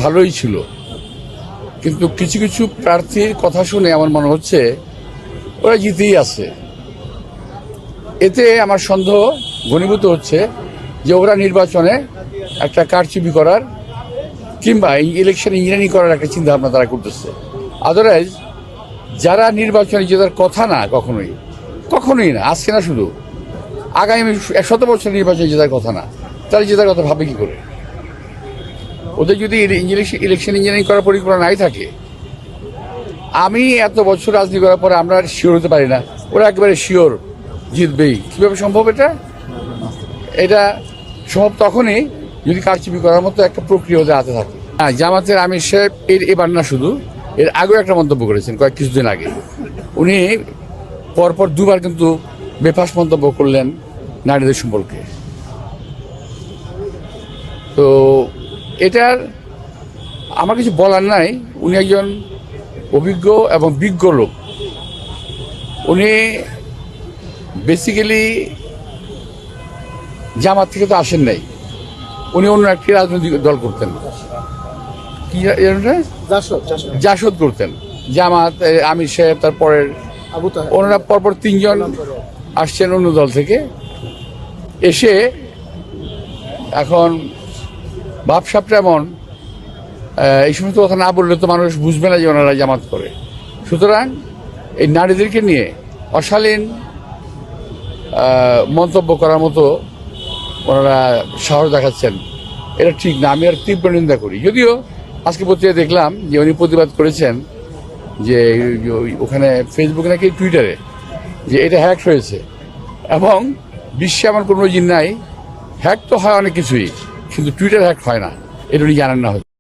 ভালোই ছিল, কিন্তু কিছু কিছু প্রার্থীর কথা শুনে আমার মনে হচ্ছে ওরা জিতেই আছে। এতে আমার সন্দেহ ঘনীভূত হচ্ছে যে ওরা নির্বাচনে একটা কারচুপি করার কিংবা ইলেকশন ইঞ্জিনিয়ারিং করার একটা চিন্তা ভাবনা তারা করতেছে। আদারওয়াইজ যারা নির্বাচনে জেতার কথা না, কখনোই না, আজকে না, শুধু আগামী 100 বছর নির্বাচনে জেতার কথা না, তারা জেতার কথা ভাবে কি করে? ওদের যদি ইলেকশন ইঞ্জিনিয়ারিং করার পরিকল্পনা নাই থাকে, আমি এত বছর রাজনীতি করার পরে আমরা শিওর হতে পারি না ওরা একেবারে শিওর জিতবেই। কীভাবে সম্ভব? এটা সম্ভব তখনই যদি কারচুপি করার মতো একটা প্রক্রিয়া ওদের হাতে থাকে। হ্যাঁ, জামাতের আমির সাহেব এবার না, শুধু এর আগেও একটা মন্তব্য করেছেন কিছুদিন আগে। উনি পরপর দুবার কিন্তু বেফাস মন্তব্য করলেন নারীদের সম্পর্কে। তো এটার আমার কিছু বলার নাই। উনি একজন অভিজ্ঞ এবং বিজ্ঞ লোক। উনি বেসিক্যালি জামাত থেকে তো আসেন নাই, উনি অন্য একটি রাজনৈতিক দল করতেন, কি জাসদ করতেন। জামাত, আমির সাহেব, তারপরের ওনারা পরপর 3 জন আসছেন অন্য দল থেকে, এসে এখন ভাবসাবটা এমন, এই সমস্ত কথা না বললে তো মানুষ বুঝবে না যে ওনারা জামাত করে। সুতরাং এই নারীদেরকে নিয়ে অশালীন মন্তব্য করার মতো ওনারা সাহস দেখাচ্ছেন, এটা ঠিক না। আমি আর তীব্র নিন্দা করি। যদিও আজকে পত্রিকায় দেখলাম যে উনি প্রতিবাদ করেছেন যে ওখানে ফেসবুকে নাকি টুইটারে যে এটা হ্যাক হয়েছে, এবং বিশ্বে এমন কোনো জিনিস নাই। হ্যাক তো হয় অনেক কিছুই, কিন্তু টুইটার হ্যাক হয় না, এটা উনি জানেন না হয়তো।